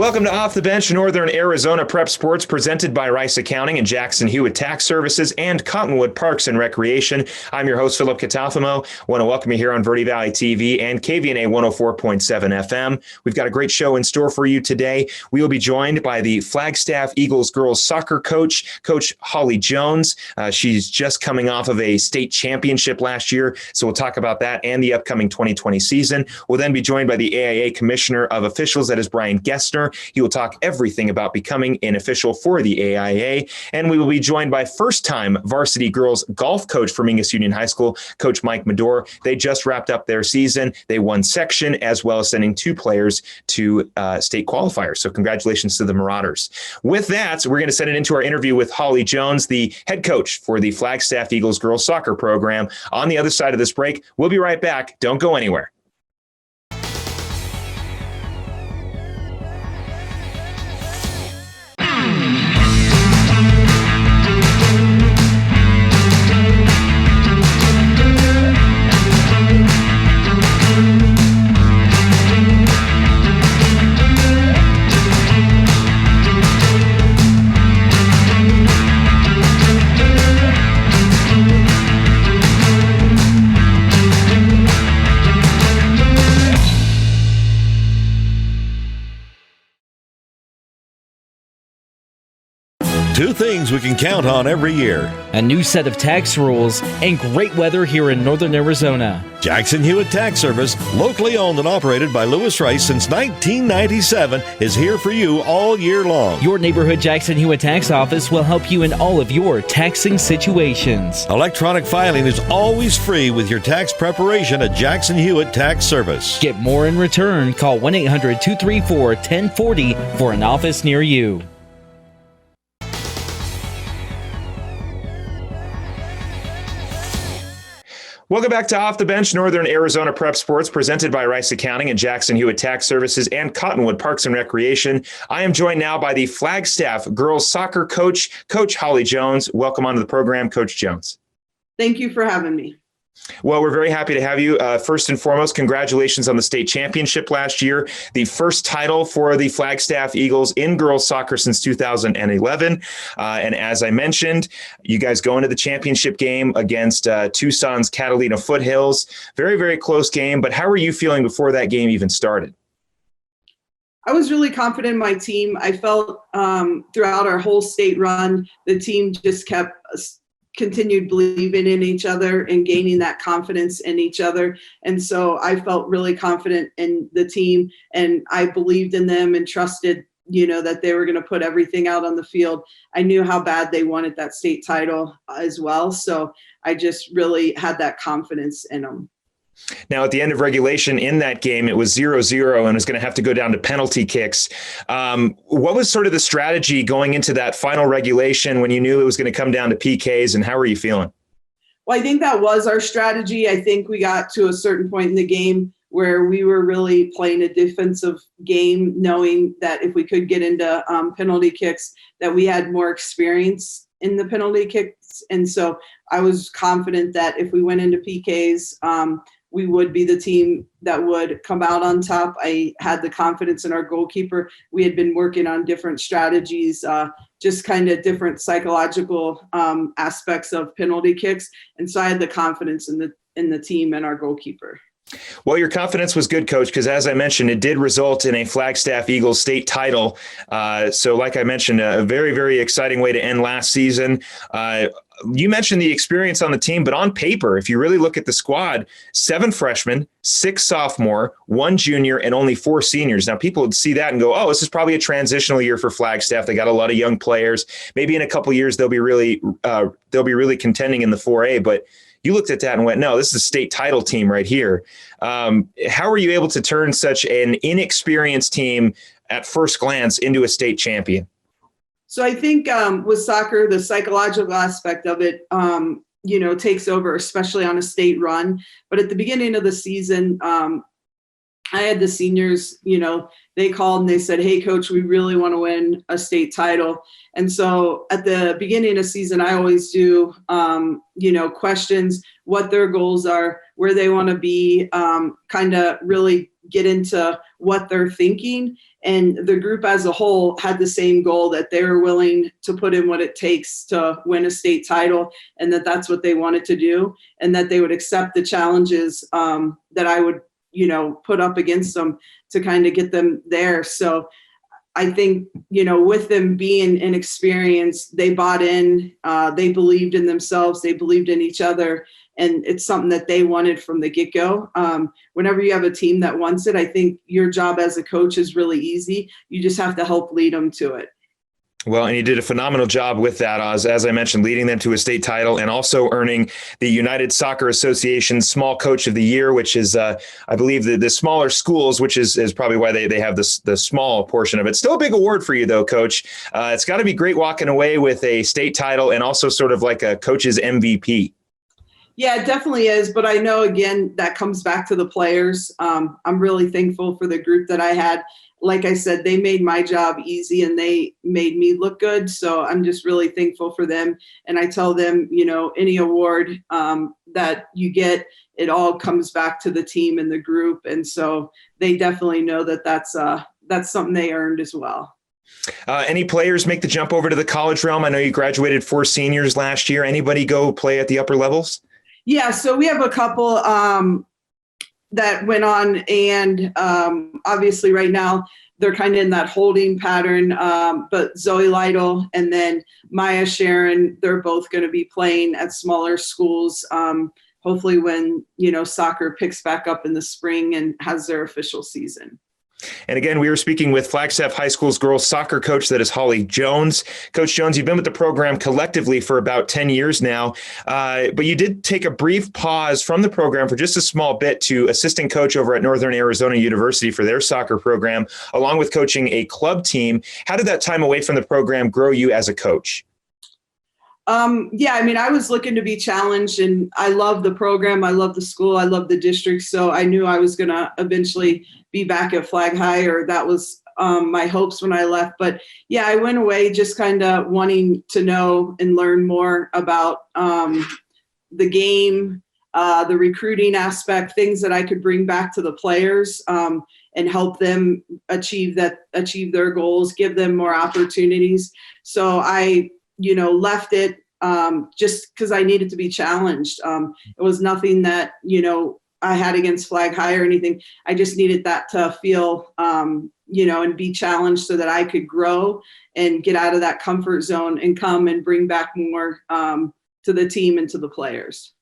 Welcome to Off the Bench, Northern Arizona Prep Sports, presented by Rice Accounting and Jackson Hewitt Tax Services and Cottonwood Parks and Recreation. I'm your host, Philip Catalfamo. I want to welcome you here on Verde Valley TV and KVNA 104.7 FM. We've got a great show in store for you today. We will be joined by the Flagstaff Eagles girls soccer coach, Coach Holly Jones. She's just coming off of a state championship last year, so we'll talk about that and the upcoming 2020 season. We'll then be joined by the AIA Commissioner of Officials, that is Brian Gessner. He will talk everything about becoming an official for the AIA. And we will be joined by first-time varsity girls golf coach for Mingus Union High School, Coach Mike Madore. They just wrapped up their season. They won section as well as sending 2 players to state qualifiers. So congratulations to the Marauders. With that, we're going to send it into our interview with Holly Jones, the head coach for the Flagstaff Eagles girls soccer program. On the other side of this break, we'll be right back. Don't go anywhere. Two things we can count on every year: a new set of tax rules and great weather here in Northern Arizona. Jackson Hewitt Tax Service, locally owned and operated by Lewis Rice since 1997, is here for you all year long. Your neighborhood Jackson Hewitt Tax Office will help you in all of your taxing situations. Electronic filing is always free with your tax preparation at Jackson Hewitt Tax Service. Get more in return. Call 1-800-234-1040 for an office near you. Welcome back to Off the Bench, Northern Arizona Prep Sports, presented by Rice Accounting and Jackson Hewitt Tax Services and Cottonwood Parks and Recreation. I am joined now by the Flagstaff girls soccer coach, Coach Holly Jones. Welcome onto the program, Coach Jones. Thank you for having me. Well, we're very happy to have you. First and foremost, congratulations on the state championship last year, the first title for the Flagstaff Eagles in girls soccer since 2011. And as I mentioned, you guys go into the championship game against Tucson's Catalina Foothills. Very, very close game. But how were you feeling before that game even started? I was really confident in my team. I felt throughout our whole state run, the team just continued believing in each other and gaining that confidence in each other. And so I felt really confident in the team, and I believed in them and trusted, that they were going to put everything out on the field. I knew how bad they wanted that state title as well. So I just really had that confidence in them. Now, at the end of regulation in that game, it was 0-0 and was going to have to go down to penalty kicks. What was sort of the strategy going into that final regulation when you knew it was going to come down to PKs, and how were you feeling? Well, I think that was our strategy. I think we got to a certain point in the game where we were really playing a defensive game, knowing that if we could get into penalty kicks, that we had more experience in the penalty kicks. And so I was confident that if we went into PKs, we would be the team that would come out on top. I had the confidence in our goalkeeper. We had been working on different strategies, just kind of different psychological aspects of penalty kicks. And so I had the confidence in the team and our goalkeeper. Well, your confidence was good, Coach, because as I mentioned, it did result in a Flagstaff Eagles state title. So like I mentioned, a very, very exciting way to end last season. You mentioned the experience on the team, but on paper, if you really look at the squad, 7 freshmen, 6 sophomore, 1 junior, and only 4 seniors. Now, people would see that and go, oh, this is probably a transitional year for Flagstaff. They got a lot of young players. Maybe in a couple of years, they'll be really contending in the 4A. But you looked at that and went, no, this is a state title team right here. How were you able to turn such an inexperienced team at first glance into a state champion? So I think with soccer, the psychological aspect of it, takes over, especially on a state run. But at the beginning of the season, I had the seniors, they called and they said, hey, Coach, we really want to win a state title. And so at the beginning of season, I always do, questions, what their goals are, where they want to be, kind of really get into what they're thinking. And the group as a whole had the same goal, that they were willing to put in what it takes to win a state title, and that that's what they wanted to do, and that they would accept the challenges that I would, put up against them to kind of get them there. So I think, with them being inexperienced, they bought in, they believed in themselves, they believed in each other, and it's something that they wanted from the get-go. Whenever you have a team that wants it, I think your job as a coach is really easy. You just have to help lead them to it. Well, and you did a phenomenal job with that, as I mentioned, leading them to a state title and also earning the United Soccer Association Small Coach of the Year, which is, I believe, the smaller schools, which is probably why they have the small portion of it. Still a big award for you, though, Coach. It's got to be great walking away with a state title and also sort of like a coach's MVP. Yeah, it definitely is. But I know, again, that comes back to the players. I'm really thankful for the group that I had. Like I said, they made my job easy and they made me look good. So I'm just really thankful for them. And I tell them, any award that you get, it all comes back to the team and the group. And so they definitely know that that's something they earned as well. Any players make the jump over to the college realm? I know you graduated 4 seniors last year. Anybody go play at the upper levels? Yeah, so we have a couple that went on, and obviously right now they're kind of in that holding pattern. But Zoe Lytle and then Maya Sharon, they're both going to be playing at smaller schools. Hopefully when, soccer picks back up in the spring and has their official season. And again, we were speaking with Flagstaff High School's girls soccer coach, that is Holly Jones. Coach Jones, you've been with the program collectively for about 10 years now, but you did take a brief pause from the program for just a small bit to assistant coach over at Northern Arizona University for their soccer program, along with coaching a club team. How did that time away from the program grow you as a coach? I was looking to be challenged, and I love the program. I love the school. I love the district. So I knew I was going to eventually be back at Flag High, or that was my hopes when I left. But yeah, I went away just kind of wanting to know and learn more about the game, the recruiting aspect, things that I could bring back to the players and help them achieve their goals, give them more opportunities. So I left it just because I needed to be challenged. It was nothing that, I had against Flag High or anything. I just needed that to feel, and be challenged so that I could grow and get out of that comfort zone and come and bring back more to the team and to the players.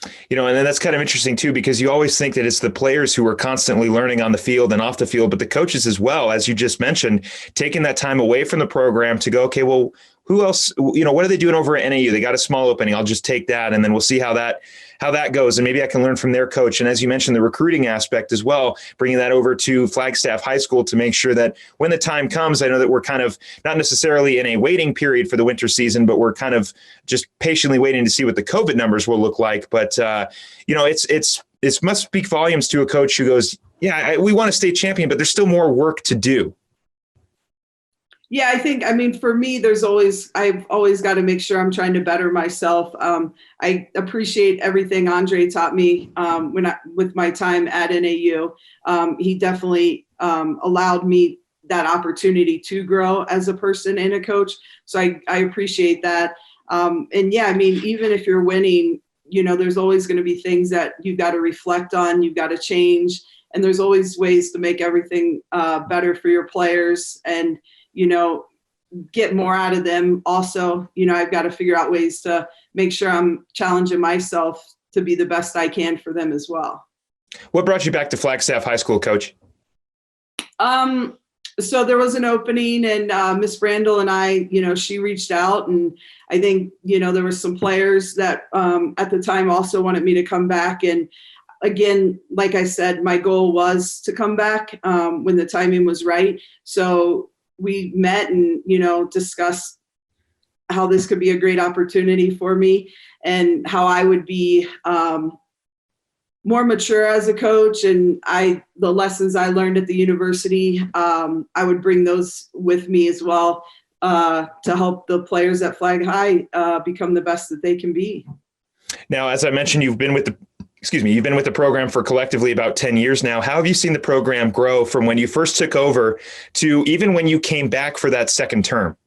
And then that's kind of interesting too, because you always think that it's the players who are constantly learning on the field and off the field, but the coaches as well, as you just mentioned, taking that time away from the program to go, okay, well, who else, what are they doing over at NAU? They got a small opening. I'll just take that. And then we'll see how that goes. And maybe I can learn from their coach. And as you mentioned, the recruiting aspect as well, bringing that over to Flagstaff High School to make sure that when the time comes, I know that we're kind of not necessarily in a waiting period for the winter season, but we're kind of just patiently waiting to see what the COVID numbers will look like. But, it must speak volumes to a coach who goes, we want to stay champion, but there's still more work to do. Yeah, I think, for me, I've always got to make sure I'm trying to better myself. I appreciate everything Andre taught me with my time at NAU. He definitely allowed me that opportunity to grow as a person and a coach. So I appreciate that. Even if you're winning, there's always going to be things that you've got to reflect on, you've got to change. And there's always ways to make everything better for your players and, get more out of them. Also, I've got to figure out ways to make sure I'm challenging myself to be the best I can for them as well. What brought you back to Flagstaff High School, Coach? So there was an opening, and Miss Brandel and I, she reached out, and I think, there were some players that at the time also wanted me to come back. And again, like I said, my goal was to come back when the timing was right. So we met and, discussed how this could be a great opportunity for me and how I would be more mature as a coach. And the lessons I learned at the university, I would bring those with me as well to help the players at Flag High become the best that they can be. Now, as I mentioned, you've been with the you've been with the program for collectively about 10 years now. How have you seen the program grow from when you first took over to even when you came back for that second term?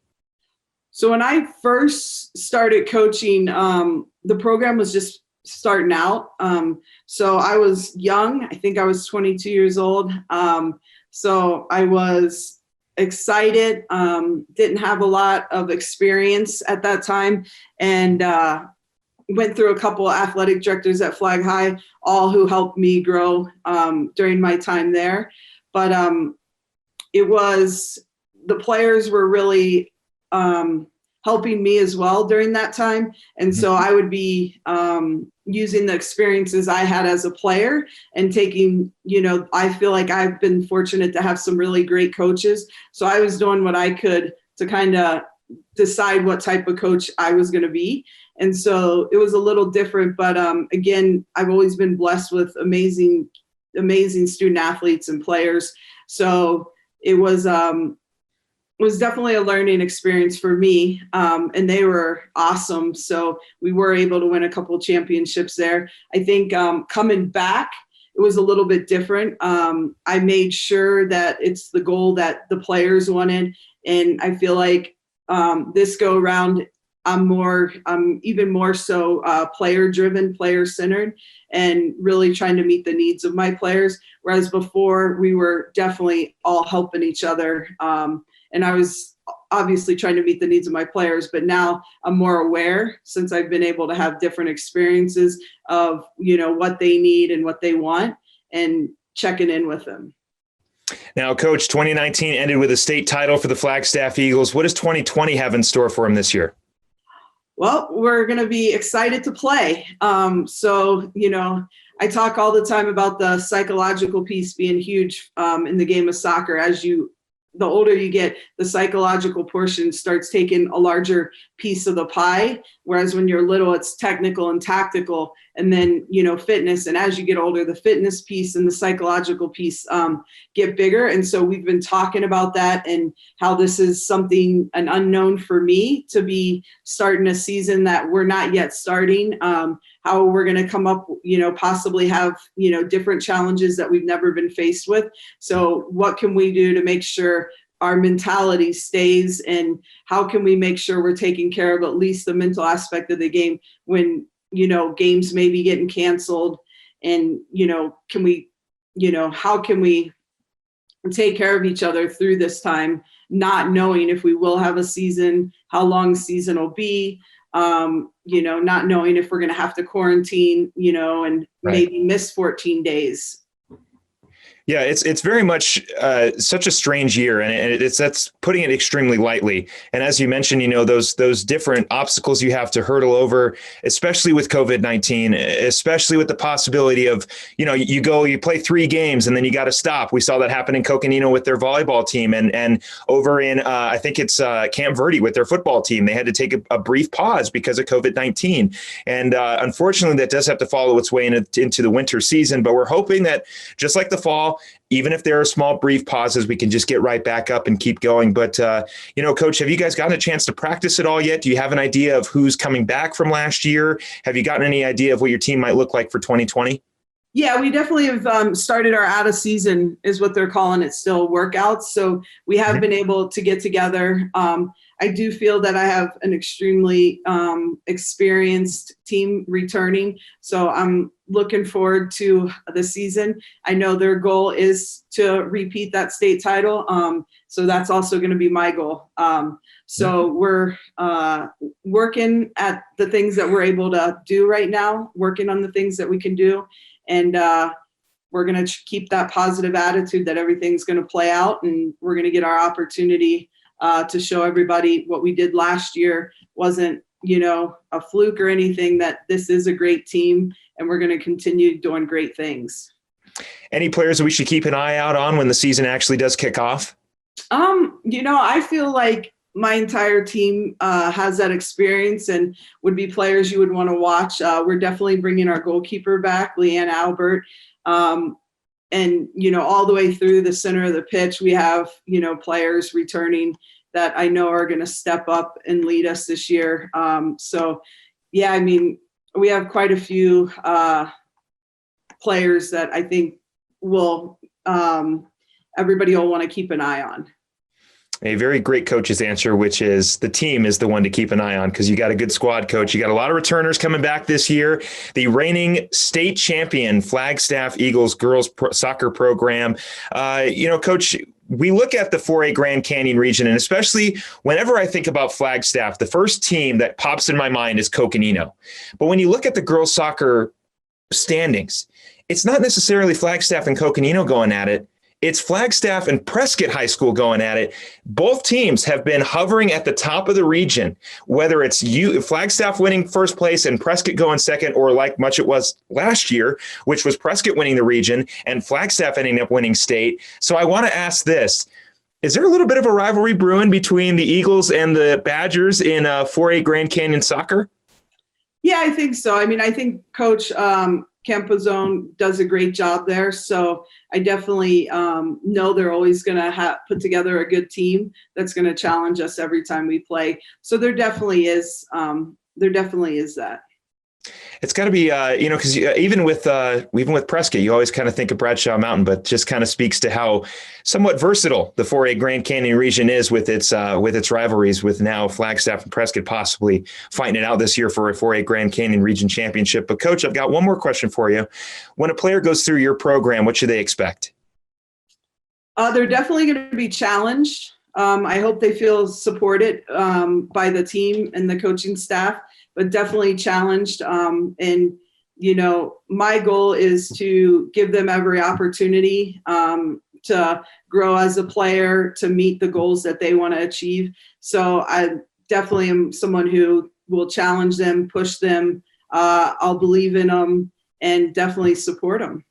So when I first started coaching, the program was just starting out. So I was young. I think I was 22 years old. So I was excited, didn't have a lot of experience at that time, and went through a couple of athletic directors at Flag High, all who helped me grow during my time there. But the players were really helping me as well during that time. And so I would be using the experiences I had as a player and taking, I feel like I've been fortunate to have some really great coaches. So I was doing what I could to kind of decide what type of coach I was going to be. And so it was a little different, but again, I've always been blessed with amazing student athletes and players. So it was definitely a learning experience for me, and they were awesome. So we were able to win a couple of championships there. I think coming back, it was a little bit different. I made sure that it's the goal that the players wanted, and I feel like this go around, I'm even more so player-driven, player-centered, and really trying to meet the needs of my players. Whereas before, we were definitely all helping each other. And I was obviously trying to meet the needs of my players, but now I'm more aware since I've been able to have different experiences of, what they need and what they want and checking in with them. Now, Coach, 2019 ended with a state title for the Flagstaff Eagles. What does 2020 have in store for them this year? Well, we're going to be excited to play. So, I talk all the time about the psychological piece being huge in the game of soccer. The older you get, the psychological portion starts taking a larger piece of the pie. Whereas when you're little, it's technical and tactical, and then, fitness. And as you get older, the fitness piece and the psychological piece get bigger. And so we've been talking about that and how this is an unknown for me to be starting a season that we're not yet starting. How we're going to come up, possibly have, different challenges that we've never been faced with. So what can we do to make sure our mentality stays, and how can we make sure we're taking care of at least the mental aspect of the game when, games may be getting canceled, and, how can we take care of each other through this time, not knowing if we will have a season, how long season will be, not knowing if we're going to have to quarantine, and maybe miss 14 days. Yeah, it's very much such a strange year, and that's putting it extremely lightly. And as you mentioned, those different obstacles you have to hurdle over, especially with COVID-19, especially with the possibility of, you play 3 games and then you got to stop. We saw that happen in Coconino with their volleyball team, and over in I think it's Camp Verde with their football team. They had to take a brief pause because of COVID-19, and unfortunately, that does have to follow its way into the winter season. But we're hoping that just like the fall, even if there are small, brief pauses, we can just get right back up and keep going. But, Coach, have you guys gotten a chance to practice it all yet? Do you have an idea of who's coming back from last year? Have you gotten any idea of what your team might look like for 2020? Yeah, we definitely have started our out of season, is what they're calling it, still workouts. So we have been able to get together. I do feel that I have an extremely experienced team returning. So I'm looking forward to the season. I know their goal is to repeat that state title. So that's also going to be my goal. So we're working at the things that we're able to do right now, working on the things that we can do. And we're going to keep that positive attitude that everything's going to play out, and we're going to get our opportunity to show everybody what we did last year wasn't, a fluke or anything, that this is a great team and we're going to continue doing great things. Any players that we should keep an eye out on when the season actually does kick off? I feel like my entire team has that experience and would be players you would want to watch. We're definitely bringing our goalkeeper back, Leanne Albert. And, all the way through the center of the pitch, we have, players returning that I know are going to step up and lead us this year. We have quite a few players that I think will everybody will want to keep an eye on. A very great coach's answer, which is the team is the one to keep an eye on because you got a good squad, coach. You got a lot of returners coming back this year. The reigning state champion Flagstaff Eagles girls soccer program. Coach, we look at the 4A Grand Canyon region, and especially whenever I think about Flagstaff, the first team that pops in my mind is Coconino. But when you look at the girls soccer standings, it's not necessarily Flagstaff and Coconino going at it. It's Flagstaff and Prescott High School going at it. Both teams have been hovering at the top of the region, whether it's Flagstaff winning first place and Prescott going second, or like much it was last year, which was Prescott winning the region and Flagstaff ending up winning state. So I want to ask this. Is there a little bit of a rivalry brewing between the Eagles and the Badgers in 4A Grand Canyon soccer? Yeah, I think so. I mean, I think Coach Campozone does a great job there. So I definitely know they're always going to put together a good team that's going to challenge us every time we play. So there definitely is that. It's got to be, because even with Prescott, you always kind of think of Bradshaw Mountain, but just kind of speaks to how somewhat versatile the 4A Grand Canyon region is with its rivalries, with now Flagstaff and Prescott possibly fighting it out this year for a 4A Grand Canyon region championship. But Coach, I've got one more question for you. When a player goes through your program, what should they expect? They're definitely going to be challenged. I hope they feel supported by the team and the coaching staff, but definitely challenged. And, my goal is to give them every opportunity to grow as a player, to meet the goals that they want to achieve. So I definitely am someone who will challenge them, push them. I'll believe in them and definitely support them.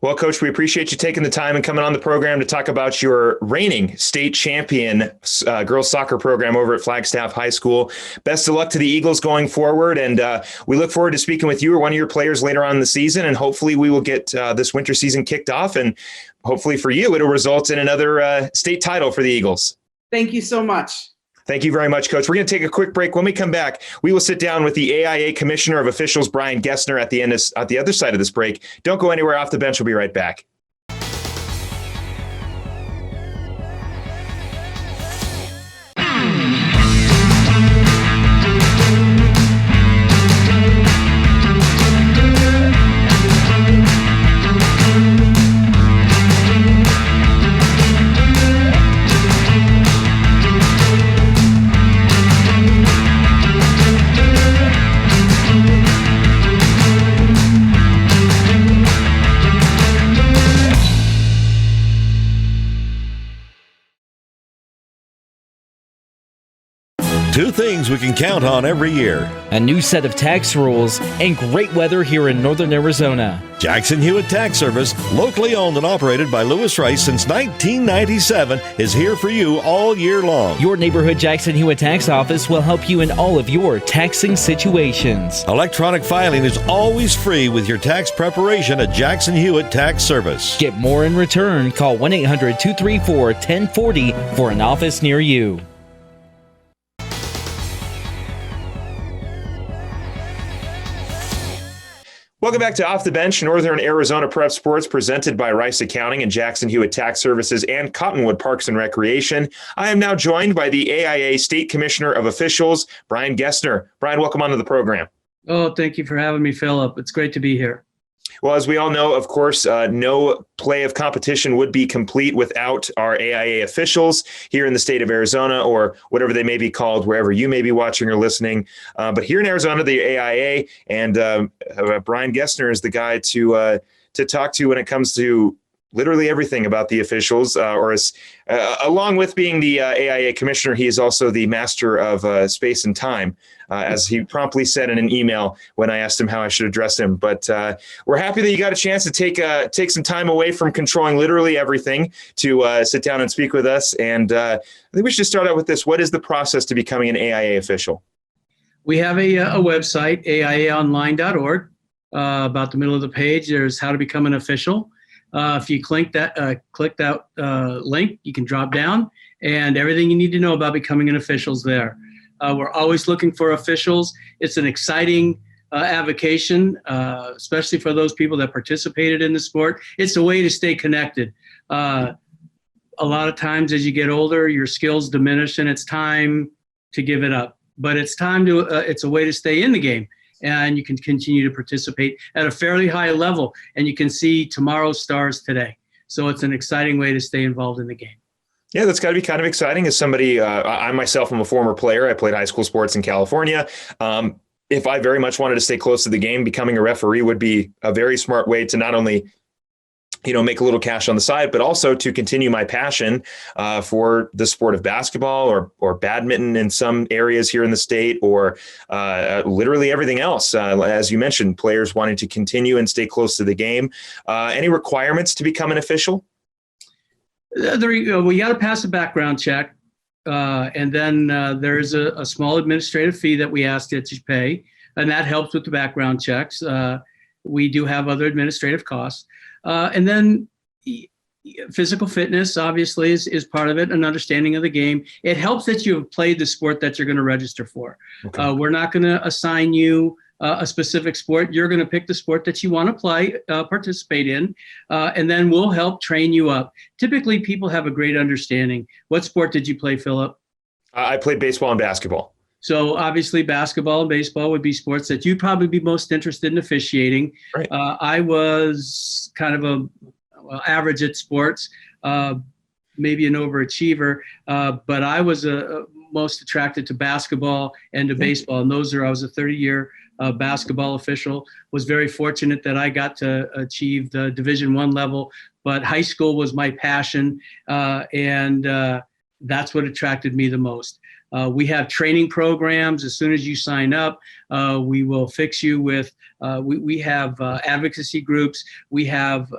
Well, Coach, we appreciate you taking the time and coming on the program to talk about your reigning state champion girls soccer program over at Flagstaff High School. Best of luck to the Eagles going forward, and we look forward to speaking with you or one of your players later on in the season, and hopefully we will get this winter season kicked off, and hopefully for you it'll result in another state title for the Eagles. Thank you so much. Thank you very much, Coach. We're going to take a quick break. When we come back, we will sit down with the AIA Commissioner of Officials, Brian Gessner, at the other side of this break. Don't go anywhere off the bench. We'll be right back. Two things we can count on every year: a new set of tax rules and great weather here in northern Arizona. Jackson Hewitt Tax Service, locally owned and operated by Lewis Rice since 1997, is here for you all year long. Your neighborhood Jackson Hewitt Tax Office will help you in all of your taxing situations. Electronic filing is always free with your tax preparation at Jackson Hewitt Tax Service. Get more in return. Call 1-800-234-1040 for an office near you. Welcome back to Off the Bench, Northern Arizona Prep Sports, presented by Rice Accounting and Jackson Hewitt Tax Services and Cottonwood Parks and Recreation. I am now joined by the AIA State Commissioner of Officials, Brian Gessner. Brian, welcome onto the program. Oh, thank you for having me, Philip. It's great to be here. Well, as we all know, of course, no play of competition would be complete without our AIA officials here in the state of Arizona, or whatever they may be called, wherever you may be watching or listening. But here in Arizona, the AIA, and Brian Gessner is the guy to talk to when it comes to literally everything about the officials, along with being the AIA commissioner, he is also the master of space and time, as he promptly said in an email when I asked him how I should address him. But we're happy that you got a chance to take some time away from controlling literally everything to sit down and speak with us. And I think we should start out with this. What is the process to becoming an AIA official? We have a website, aiaonline.org. About the middle of the page, there's how to become an official. If you click that link, you can drop down, and everything you need to know about becoming an official is there. We're always looking for officials. It's an exciting avocation, especially for those people that participated in the sport. It's a way to stay connected. A lot of times as you get older, your skills diminish and it's time to give it up. But it's it's a way to stay in the game, and you can continue to participate at a fairly high level, and you can see tomorrow's stars today. So it's an exciting way to stay involved in the game. Yeah, that's got to be kind of exciting. As somebody, I myself am a former player. I played high school sports in California. If I very much wanted to stay close to the game, becoming a referee would be a very smart way to not only, make a little cash on the side, but also to continue my passion for the sport of basketball or badminton in some areas here in the state, or literally everything else. As you mentioned, players wanting to continue and stay close to the game. Any requirements to become an official? We got to pass a background check. And then there's a small administrative fee that we ask that you pay, and that helps with the background checks. We do have other administrative costs. And then physical fitness, obviously, is part of it, an understanding of the game. It helps that you have played the sport that you're going to register for. Okay. We're not going to assign you a specific sport. You're going to pick the sport that you want to participate in, and then we'll help train you up. Typically, people have a great understanding. What sport did you play, Philip? I played baseball and basketball. So obviously, basketball and baseball would be sports that you'd probably be most interested in officiating. Right. I was kind of average at sports, maybe an overachiever, but I was most attracted to basketball and to baseball. And I was a 30-year basketball official. Was very fortunate that I got to achieve the Division I level, but high school was my passion, and that's what attracted me the most. We have training programs. As soon as you sign up, we will fix you with, we have advocacy groups. We have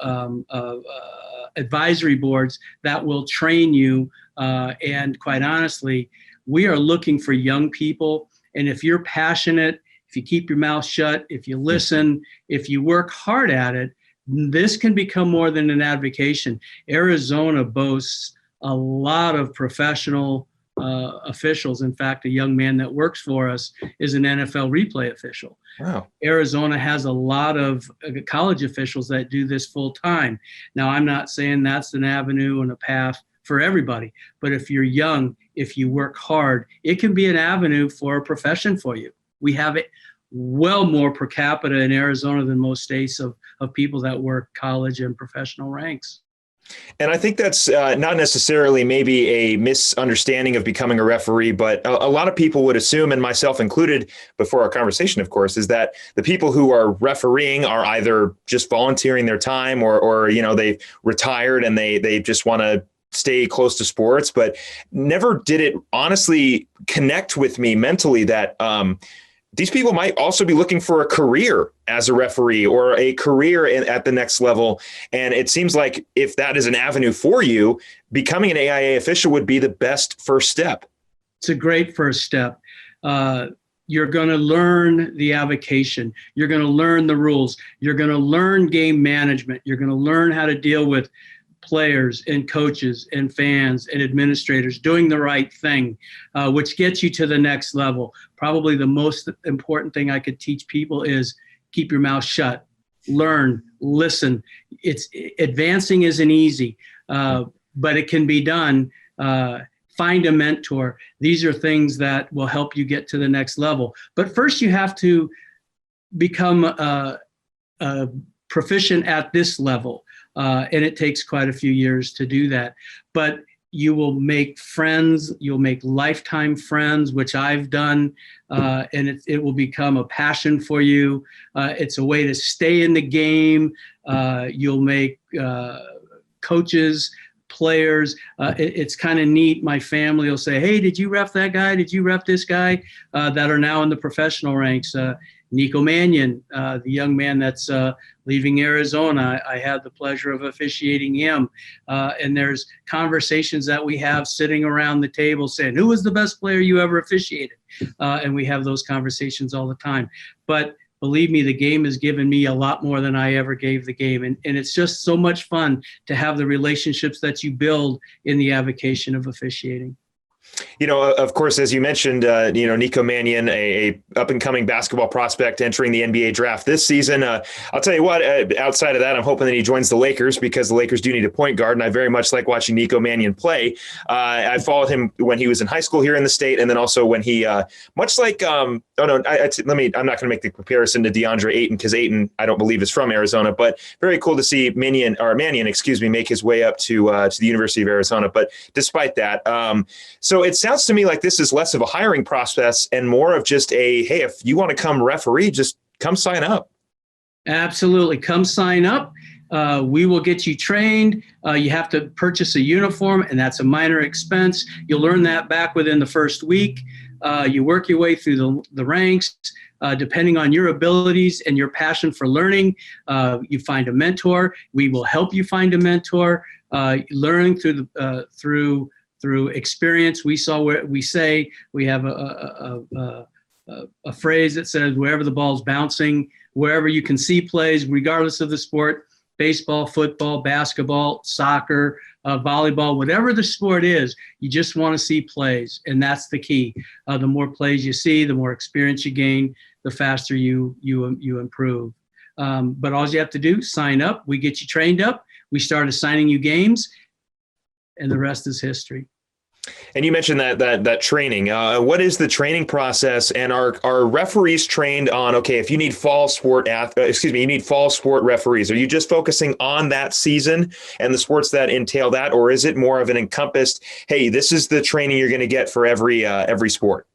advisory boards that will train you. And quite honestly, we are looking for young people. And if you're passionate, if you keep your mouth shut, if you listen, if you work hard at it, this can become more than an avocation. Arizona boasts a lot of professional officials. In fact, a young man that works for us is an NFL replay official. Wow. Arizona has a lot of college officials that do this full time. Now, I'm not saying that's an avenue and a path for everybody, but if you're young, if you work hard, it can be an avenue for a profession for you. We have it well more per capita in Arizona than most states of people that work college and professional ranks. And I think that's not necessarily maybe a misunderstanding of becoming a referee, but a lot of people would assume, and myself included before our conversation, of course, is that the people who are refereeing are either just volunteering their time or they've retired and they just want to stay close to sports, but never did it honestly connect with me mentally that these people might also be looking for a career as a referee or a career at the next level. And it seems like if that is an avenue for you, becoming an AIA official would be the best first step. It's a great first step. You're going to learn the avocation. You're going to learn the rules. You're going to learn game management. You're going to learn how to deal with players and coaches and fans and administrators doing the right thing, which gets you to the next level. Probably the most important thing I could teach people is keep your mouth shut, learn, listen. Advancing isn't easy, but it can be done. Find a mentor. These are things that will help you get to the next level. But first you have to become proficient at this level. And it takes quite a few years to do that. But you will make friends, you'll make lifetime friends, which I've done, and it will become a passion for you. It's a way to stay in the game. You'll make coaches, players. It's kind of neat. My family will say, hey, did you ref that guy? Did you ref this guy? That are now in the professional ranks. Nico Mannion, the young man that's leaving Arizona. I had the pleasure of officiating him. And there's conversations that we have sitting around the table saying, who was the best player you ever officiated? And we have those conversations all the time. But believe me, the game has given me a lot more than I ever gave the game. And it's just so much fun to have the relationships that you build in the avocation of officiating. Of course, as you mentioned, Nico Mannion, a up and coming basketball prospect entering the NBA draft this season. I'll tell you what, outside of that, I'm hoping that he joins the Lakers because the Lakers do need a point guard. And I very much like watching Nico Mannion play. I followed him when he was in high school here in the state. And then also when he, much like, I'm not going to make the comparison to DeAndre Ayton because Ayton, I don't believe is from Arizona, but very cool to see Mannion, make his way up to the University of Arizona. But despite that, so it sounds to me like this is less of a hiring process and more of just hey, if you want to come referee, just come sign up. Absolutely. Come sign up. We will get you trained. You have to purchase a uniform, and that's a minor expense. You'll learn that back within the first week. You work your way through the ranks. Depending on your abilities and your passion for learning, you find a mentor. We will help you find a mentor. Learning through experience. We have a phrase that says wherever the ball's bouncing, wherever you can see plays, regardless of the sport, baseball, football, basketball, soccer, volleyball, whatever the sport is, you just want to see plays. And that's the key. The more plays you see, the more experience you gain, the faster you improve. But all you have to do, sign up. We get you trained up. We start assigning you games, and the rest is history. And you mentioned that training. What is the training process? And are referees trained on, okay, if you need fall sport referees, are you just focusing on that season and the sports that entail that? Or is it more of an encompassed, hey, this is the training you're going to get for every sport?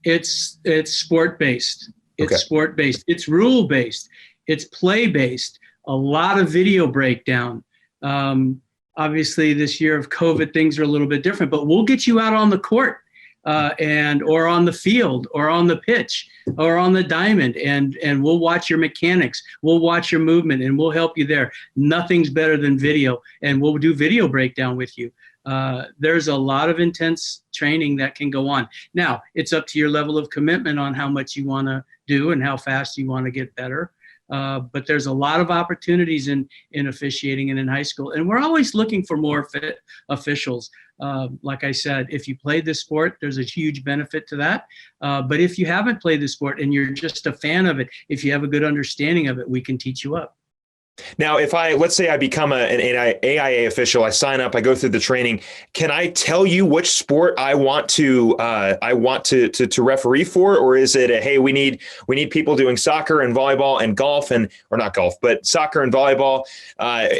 It's sport-based. It's Okay. sport-based. It's rule-based. It's play-based. A lot of video breakdown. Obviously, this year of COVID, things are a little bit different, but we'll get you out on the court or on the field or on the pitch or on the diamond, and we'll watch your mechanics. We'll watch your movement, and we'll help you there. Nothing's better than video, and we'll do video breakdown with you. There's a lot of intense training that can go on. Now, it's up to your level of commitment on how much you want to do and how fast you want to get better. But there's a lot of opportunities in officiating and in high school. And we're always looking for more officials. Like I said, if you played this sport, there's a huge benefit to that. But if you haven't played the sport and you're just a fan of it, if you have a good understanding of it, we can teach you up. Now, let's say I become an AIA official, I sign up, I go through the training. Can I tell you which sport I want to referee for, or is it hey, we need people doing soccer and volleyball and golf or not golf, but soccer and volleyball?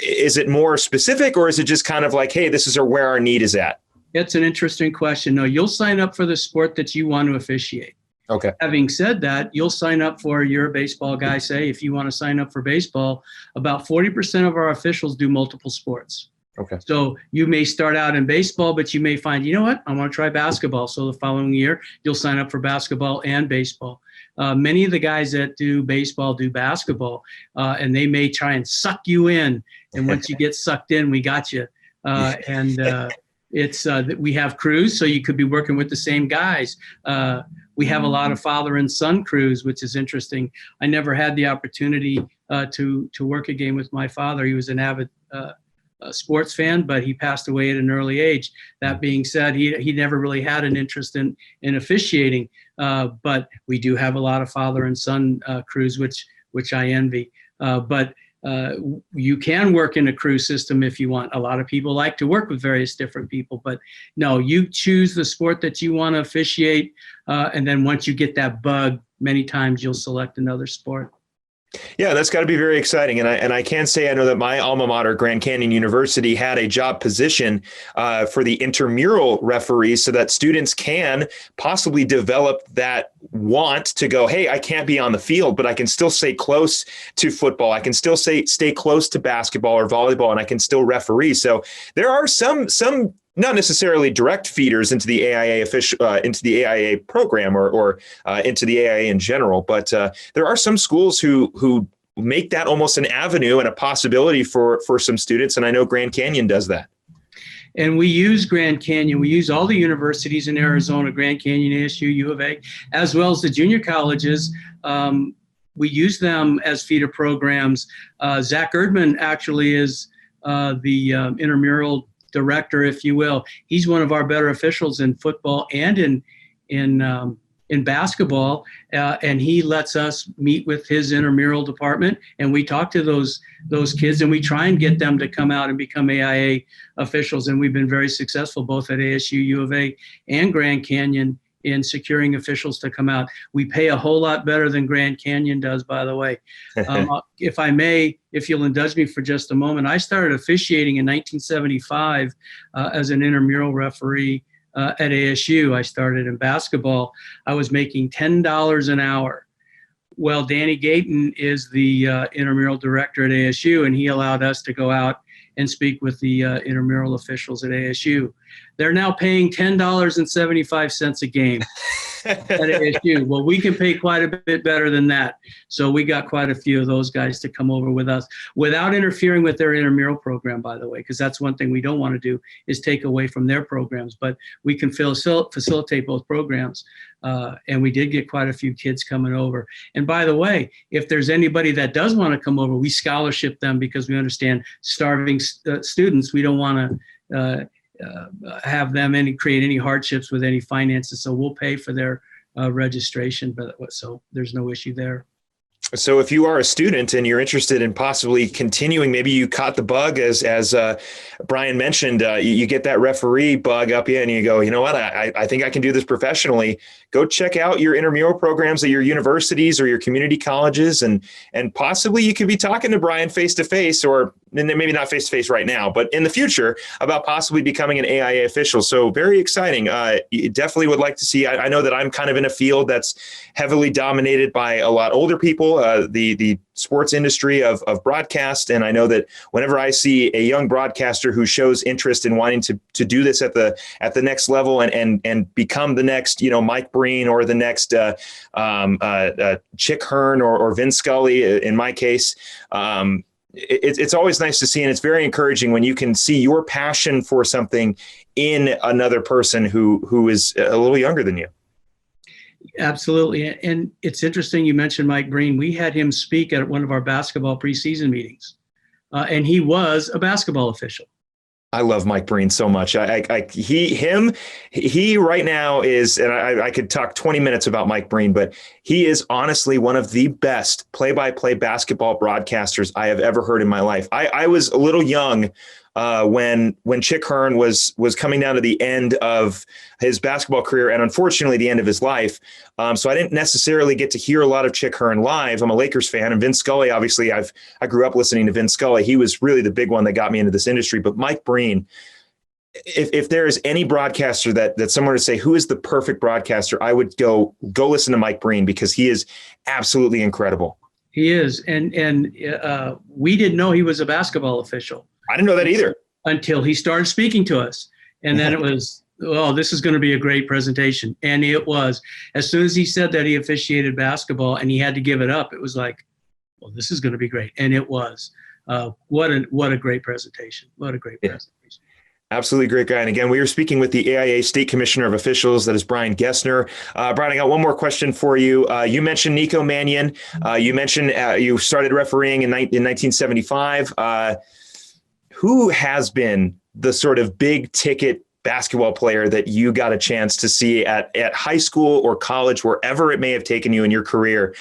Is it more specific, or is it just kind of like, hey, this is where our need is at? It's an interesting question. No, you'll sign up for the sport that you want to officiate. Okay. Having said that, you'll sign up you're a baseball guy, say, if you want to sign up for baseball, about 40% of our officials do multiple sports. Okay. So you may start out in baseball, but you may find, you know what, I want to try basketball. So the following year, you'll sign up for basketball and baseball. Many of the guys that do baseball do basketball, and they may try and suck you in. And once you get sucked in, we got you. It's that we have crews, so you could be working with the same guys. We have a lot of father and son crews, which is interesting. I never had the opportunity to work a game with my father. He was an avid sports fan, but he passed away at an early age. That being said, he never really had an interest in officiating. But we do have a lot of father and son crews, which I envy. But you can work in a crew system if you want. A lot of people like to work with various different people, but no, you choose the sport that you want to officiate. And then once you get that bug, many times you'll select another sport. Yeah, that's got to be very exciting. And I can say I know that my alma mater, Grand Canyon University, had a job position for the intramural referees so that students can possibly develop that want to go, hey, I can't be on the field, but I can still stay close to football. I can still stay close to basketball or volleyball, and I can still referee. So there are some not necessarily direct feeders into the AIA into the AIA program or into the AIA in general, but there are some schools who make that almost an avenue and a possibility for some students, and I know Grand Canyon does that. And we use Grand Canyon. We use all the universities in Arizona, Grand Canyon, ASU, U of A, as well as the junior colleges. We use them as feeder programs. Zach Erdman actually is the intramural director, if you will. He's one of our better officials in football and in basketball, and he lets us meet with his intramural department, and we talk to those kids, and we try and get them to come out and become AIA officials. And we've been very successful both at ASU, U of A, and Grand Canyon in securing officials to come out. We pay a whole lot better than Grand Canyon does, by the way. If I may, if you'll indulge me for just a moment, I started officiating in 1975 as an intramural referee at ASU. I started in basketball. I was making $10 an hour. Well, Danny Gayton is the intramural director at ASU, and he allowed us to go out and speak with the intramural officials at ASU. They're now paying $10.75 a game at ASU. Well, we can pay quite a bit better than that. So we got quite a few of those guys to come over with us without interfering with their intramural program, by the way, because that's one thing we don't want to do is take away from their programs. But we can facilitate both programs. And we did get quite a few kids coming over. And by the way, if there's anybody that does want to come over, we scholarship them because we understand starving students. We don't want to have them create any hardships with any finances. So we'll pay for their registration, so there's no issue there. So if you are a student and you're interested in possibly continuing, maybe you caught the bug as Brian mentioned, you get that referee bug up in and you go, you know what, I think I can do this professionally. Go check out your intramural programs at your universities or your community colleges, and possibly you could be talking to Brian face-to-face, or maybe not face-to-face right now, but in the future about possibly becoming an AIA official. So very exciting. You definitely would like to see. I know that I'm kind of in a field that's heavily dominated by a lot older people, the sports industry of broadcast. And I know that whenever I see a young broadcaster who shows interest in wanting to do this at the next level and become the next, Mike Breen or the next Chick Hearn or Vin Scully, in my case, it's always nice to see, and it's very encouraging when you can see your passion for something in another person who is a little younger than you. Absolutely. And it's interesting you mentioned Mike Breen. We had him speak at one of our basketball preseason meetings, and he was a basketball official. I love Mike Breen so much. He right now is, and I could talk 20 minutes about Mike Breen, but he is honestly one of the best play-by-play basketball broadcasters I have ever heard in my life. I was a little young when Chick Hearn was coming down to the end of his basketball career and unfortunately the end of his life. So I didn't necessarily get to hear a lot of Chick Hearn live. I'm a Lakers fan, and Vin Scully, obviously I grew up listening to Vin Scully. He was really the big one that got me into this industry. But Mike Breen, if there is any broadcaster that someone would say, who is the perfect broadcaster, I would go listen to Mike Breen, because he is absolutely incredible. He is. And we didn't know he was a basketball official. I didn't know that either. Until he started speaking to us. And then it was, this is going to be a great presentation. And it was. As soon as he said that he officiated basketball and he had to give it up, it was like, well, this is going to be great. And it was. What a great presentation. What a great presentation. Absolutely great guy. And again, we were speaking with the AIA State Commissioner of Officials, that is Brian Gessner. Brian, I got one more question for you. You mentioned Nico Mannion. You mentioned you started refereeing in 1975. Who has been the sort of big ticket basketball player that you got a chance to see at high school or college, wherever it may have taken you in your career?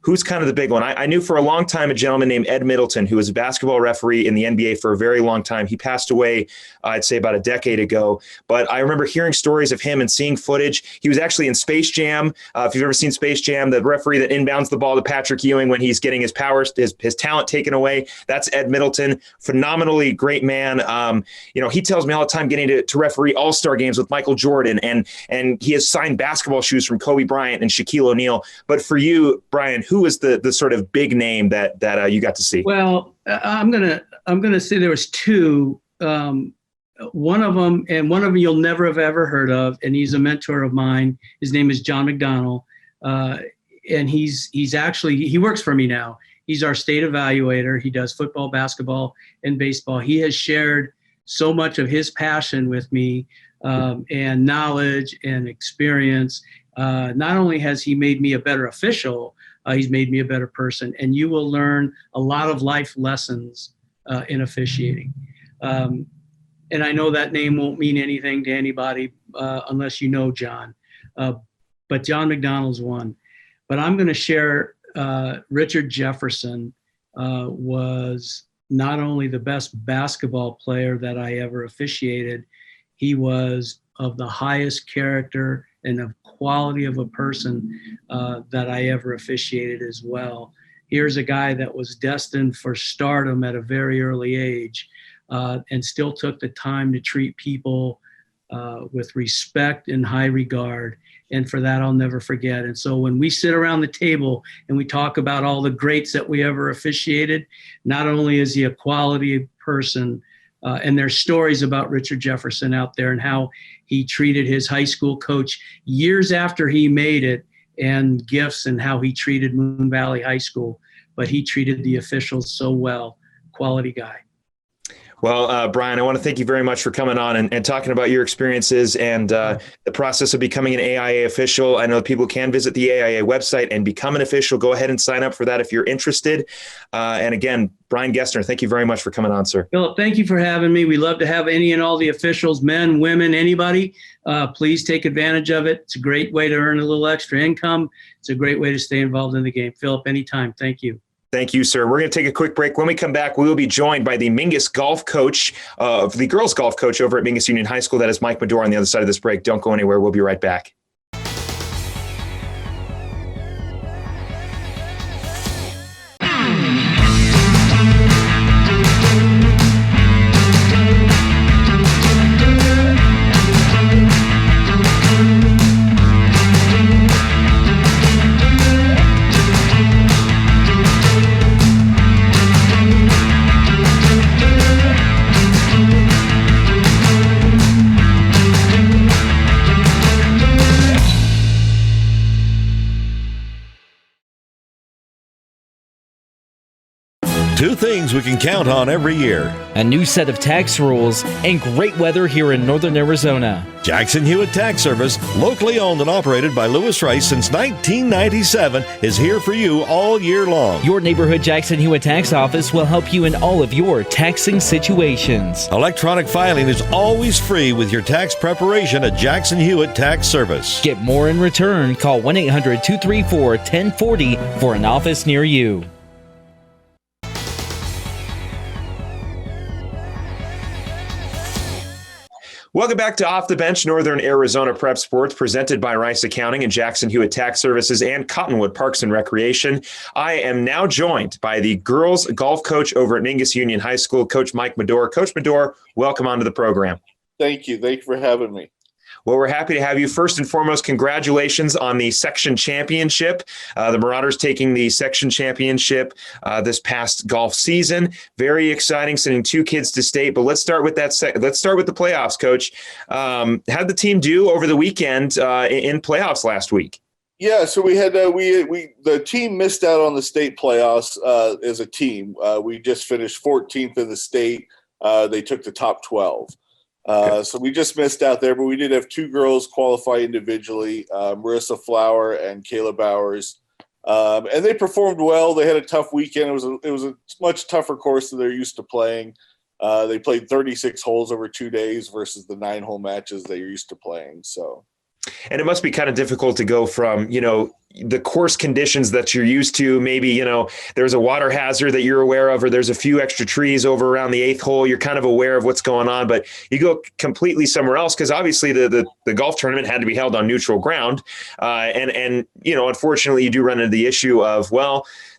Who's kind of the big one? I knew for a long time a gentleman named Ed Middleton, who was a basketball referee in the NBA for a very long time. He passed away, I'd say about a decade ago. But I remember hearing stories of him and seeing footage. He was actually in Space Jam. If you've ever seen Space Jam, the referee that inbounds the ball to Patrick Ewing when he's getting his talent taken away, that's Ed Middleton. Phenomenally great man. He tells me all the time getting to referee all-star games with Michael Jordan, and he has signed basketball shoes from Kobe Bryant and Shaquille O'Neal. But for you, Brian, who was the sort of big name that you got to see? Well, I'm gonna say there was two. One of them you'll never have ever heard of, and he's a mentor of mine. His name is John McDonnell, and he works for me now. He's our state evaluator. He does football, basketball, and baseball. He has shared so much of his passion with me, and knowledge and experience. Not only has he made me a better official, he's made me a better person. And you will learn a lot of life lessons in officiating. and I know that name won't mean anything to anybody unless you know John, but John McDonald's one. But I'm going to share Richard Jefferson was not only the best basketball player that I ever officiated, he was of the highest character and of quality of a person that I ever officiated as well. Here's a guy that was destined for stardom at a very early age and still took the time to treat people with respect and high regard. And for that, I'll never forget. And so when we sit around the table and we talk about all the greats that we ever officiated, not only is he a quality person, and there's stories about Richard Jefferson out there and how he treated his high school coach years after he made it, and gifts, and how he treated Moon Valley High School. But he treated the officials so well. Quality guy. Well, Brian, I want to thank you very much for coming on and talking about your experiences and the process of becoming an AIA official. I know people can visit the AIA website and become an official. Go ahead and sign up for that if you're interested. And again, Brian Gessner, thank you very much for coming on, sir. Philip, thank you for having me. We love to have any and all the officials, men, women, anybody. Please take advantage of it. It's a great way to earn a little extra income. It's a great way to stay involved in the game. Philip, anytime. Thank you. Thank you, sir. We're going to take a quick break. When we come back, we will be joined by the Mingus golf coach, the girls golf coach over at Mingus Union High School. That is Mike Madore on the other side of this break. Don't go anywhere. We'll be right back. Two things we can count on every year: a new set of tax rules and great weather here in northern Arizona. Jackson Hewitt Tax Service, locally owned and operated by Lewis Rice since 1997, is here for you all year long. Your neighborhood Jackson Hewitt Tax Office will help you in all of your taxing situations. Electronic filing is always free with your tax preparation at Jackson Hewitt Tax Service. Get more in return. Call 1-800-234-1040 for an office near you. Welcome back to Off the Bench, Northern Arizona Prep Sports, presented by Rice Accounting and Jackson Hewitt Tax Services and Cottonwood Parks and Recreation. I am now joined by the girls golf coach over at Mingus Union High School, Coach Mike Madore. Coach Madore, welcome onto the program. Thank you. Thank you for having me. Well, we're happy to have you. First and foremost, congratulations on the section championship. The Marauders taking the section championship this past golf season. Very exciting, sending two kids to state. But let's start with that. Let's start with the playoffs, Coach. How'd the team do over the weekend in playoffs last week? Yeah, so we had the team missed out on the state playoffs as a team. We just finished 14th in the state. They took the top 12. So we just missed out there, but we did have two girls qualify individually, Marissa Flower and Kayla Bowers. And they performed well. They had a tough weekend. It was a much tougher course than they're used to playing. They played 36 holes over 2 days versus the 9-hole matches they're used to playing. So. And it must be kind of difficult to go from, the course conditions that you're used to. Maybe, there's a water hazard that you're aware of, or there's a few extra trees over around the 8th hole. You're kind of aware of what's going on, but you go completely somewhere else because obviously the golf tournament had to be held on neutral ground. And unfortunately, you do run into the issue of,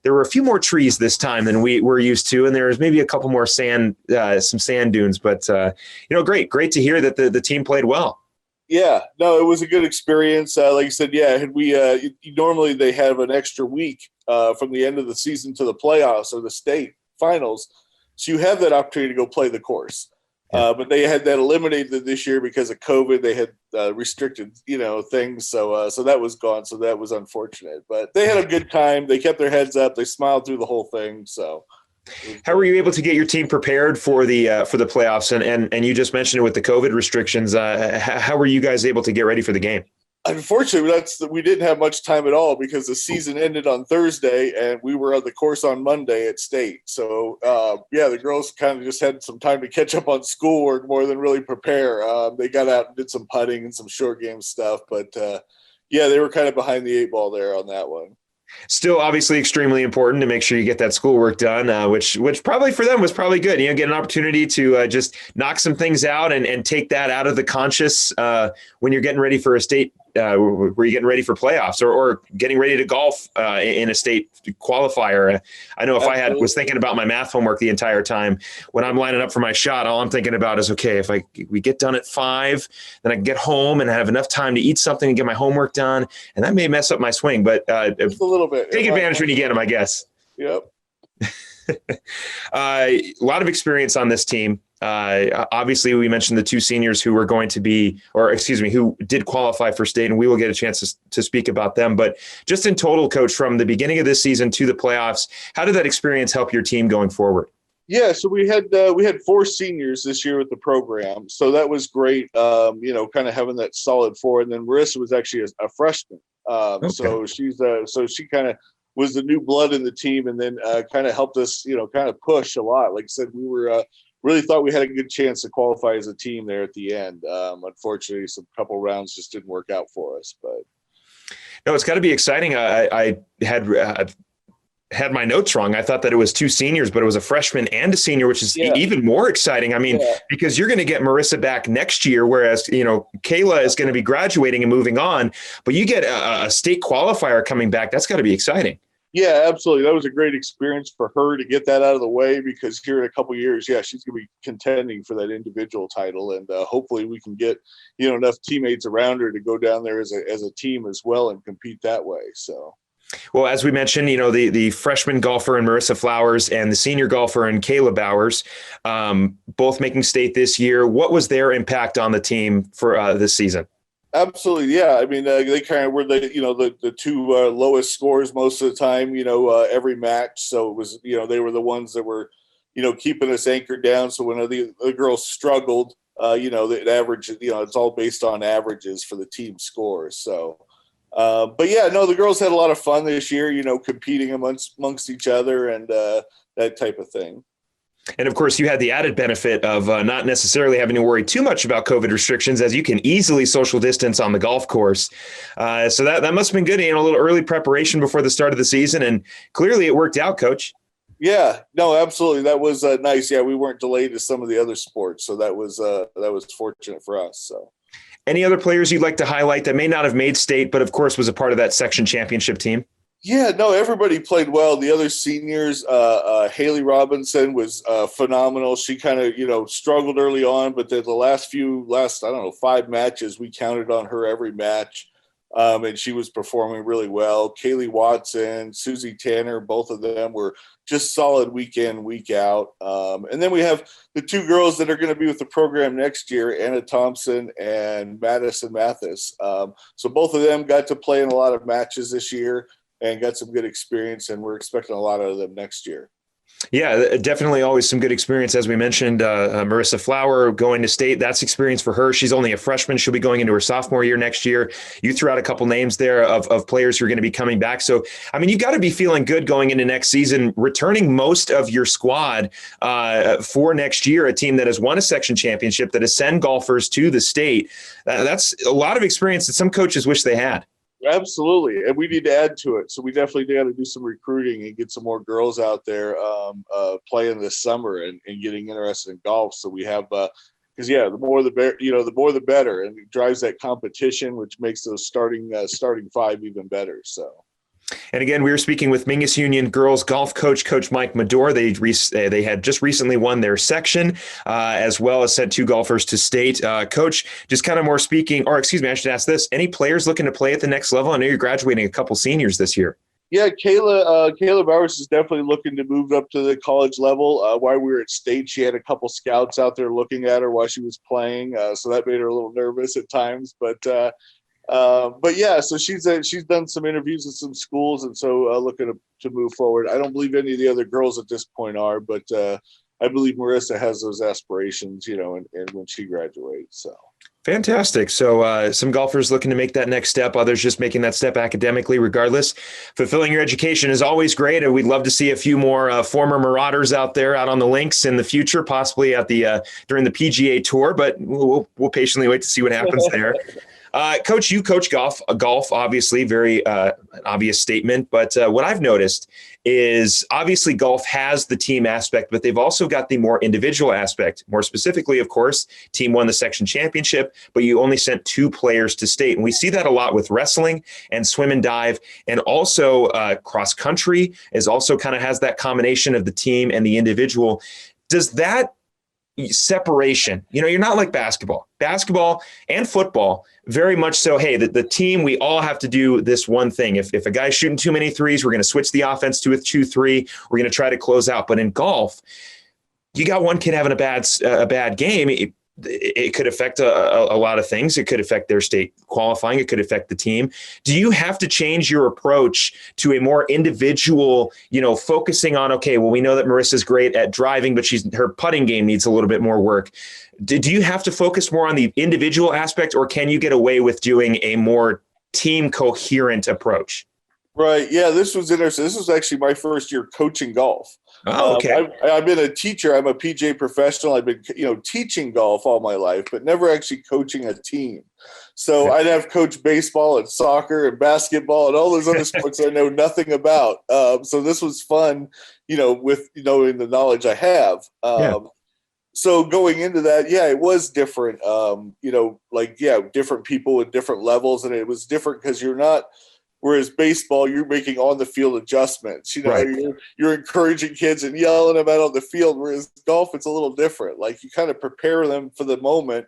there were a few more trees this time than we're used to, and there's maybe a couple more some sand dunes. But, great to hear that the team played well. Yeah, no, it was a good experience. Like I said, normally they have an extra week from the end of the season to the playoffs or the state finals. So you have that opportunity to go play the course. But they had that eliminated this year because of COVID. They had restricted, things. So that was gone. So that was unfortunate. But they had a good time. They kept their heads up. They smiled through the whole thing. So. How were you able to get your team prepared for the playoffs? And you just mentioned it with the COVID restrictions. How were you guys able to get ready for the game? Unfortunately, we didn't have much time at all because the season ended on Thursday and we were on the course on Monday at state. So, the girls kind of just had some time to catch up on schoolwork more than really prepare. They got out and did some putting and some short game stuff, but they were kind of behind the eight ball there on that one. Still obviously extremely important to make sure you get that schoolwork done, which probably for them was probably good. Get an opportunity to just knock some things out and take that out of the conscious when you're getting ready for a state, where you're getting ready for playoffs or getting ready to golf in a state qualifier. I know if Absolutely. I was thinking about my math homework the entire time, when I'm lining up for my shot, all I'm thinking about is, okay, if we get done at 5, then I can get home and have enough time to eat something and get my homework done. And that may mess up my swing, but just a little bit. Take advantage when you get them, I guess. Yep. A lot of experience on this team. Obviously, we mentioned the 2 seniors who were going to be, who did qualify for state, and we will get a chance to speak about them. But just in total, Coach, from the beginning of this season to the playoffs, how did that experience help your team going forward? Yeah, so we had 4 seniors this year with the program, so that was great. Kind of having that solid 4, and then Marissa was actually a freshman. Okay. So she kind of was the new blood in the team, and then kind of helped us, kind of push a lot. Like I said, we were really thought we had a good chance to qualify as a team there at the end. Unfortunately, some couple rounds just didn't work out for us. But no, it's got to be exciting. I had my notes wrong. I thought that it was 2 seniors, but it was a freshman and a senior, which is even more exciting. I mean, because you're going to get Marissa back next year, whereas, Kayla is going to be graduating and moving on, but you get a state qualifier coming back. That's got to be exciting. Yeah, absolutely. That was a great experience for her to get that out of the way, because here in a couple of years, she's going to be contending for that individual title. And hopefully we can get, enough teammates around her to go down there as a team as well and compete that way. So. Well, as we mentioned, the freshman golfer in Marissa Flowers and the senior golfer in Kayla Bowers, both making state this year. What was their impact on the team for this season? Absolutely. Yeah. I mean, they kind of were the 2 lowest scores most of the time, every match. So it was, they were the ones that were, keeping us anchored down. So when the girls struggled, the average, it's all based on averages for the team scores. So, but the girls had a lot of fun this year, competing amongst each other and that type of thing. And of course, you had the added benefit of not necessarily having to worry too much about COVID restrictions, as you can easily social distance on the golf course. So that must have been good, a little early preparation before the start of the season. And clearly it worked out, Coach. Yeah, no, absolutely. That was nice. Yeah, we weren't delayed as some of the other sports. So that was fortunate for us. So. Any other players you'd like to highlight that may not have made state, but of course was a part of that section championship team? Yeah, no, everybody played well. The other seniors, Haley Robinson was phenomenal. She kind of, struggled early on, but the last 5 matches, we counted on her every match. And she was performing really well. Kaylee Watson, Susie Tanner, both of them were just solid week in, week out. And then we have the 2 girls that are going to be with the program next year, Anna Thompson and Madison Mathis. So both of them got to play in a lot of matches this year and got some good experience, and we're expecting a lot out of them next year. Yeah, definitely always some good experience. As we mentioned, Marissa Flower going to state, that's experience for her. She's only a freshman. She'll be going into her sophomore year next year. You threw out a couple names there of players who are going to be coming back. So, I mean, you've got to be feeling good going into next season, returning most of your squad for next year, a team that has won a section championship, that has sent golfers to the state. That's a lot of experience that some coaches wish they had. Absolutely. And we need to add to it. So we definitely got to do some recruiting and get some more girls out there playing this summer and getting interested in golf. So we have, because the more the better, and it drives that competition, which makes those starting 5 even better. So. And again, we were speaking with Mingus Union girls golf coach, Coach Mike Madore. They had just recently won their section, as well as sent 2 golfers to state. Coach, just kind of more speaking, or excuse me, I should ask this: any players looking to play at the next level? I know you're graduating a couple seniors this year. Yeah, Kayla Bowers is definitely looking to move up to the college level. While we were at state, she had a couple scouts out there looking at her while she was playing, so that made her a little nervous at times, but yeah, so she's done some interviews with some schools, and so looking to move forward. I don't believe any of the other girls at this point are, but I believe Marissa has those aspirations, and when she graduates. So Fantastic. So some golfers looking to make that next step, others just making that step academically. Regardless, fulfilling your education is always great, and we'd love to see a few more former Marauders out there out on the links in the future, possibly at the during the PGA Tour. But we'll patiently wait to see what happens there. Coach, you coach golf, obviously, very obvious statement. But what I've noticed is obviously golf has the team aspect, but they've also got the more individual aspect. More specifically, of course, team won the section championship, but you only sent 2 players to state. And we see that a lot with wrestling and swim and dive. And also cross country is also kind of has that combination of the team and the individual. Does that separation, you're not like basketball and football, very much so. Hey, the team, we all have to do this one thing. If a guy's shooting too many threes, we're going to switch the offense to a 2-3. We're going to try to close out. But in golf, you got one kid having a bad game. It could affect a lot of things. It could affect their state qualifying. It could affect the team. Do you have to change your approach to a more individual, focusing on, okay, well, we know that Marissa's great at driving, but her putting game needs a little bit more work. Do you have to focus more on the individual aspect, or can you get away with doing a more team coherent approach? Right. Yeah, this was interesting. This was actually my first year coaching golf. Oh, okay. I've been a teacher. I'm a PGA professional. I've been, teaching golf all my life, but never actually coaching a team. So I'd have coached baseball and soccer and basketball and all those other sports I know nothing about. So this was fun, with knowing the knowledge I have. So going into that, it was different. Different people with different levels, and it was different because you're not. Whereas baseball, you're making on the field adjustments. Right. You're encouraging kids and yelling them out on the field. Whereas golf, it's a little different. Like you kind of prepare them for the moment,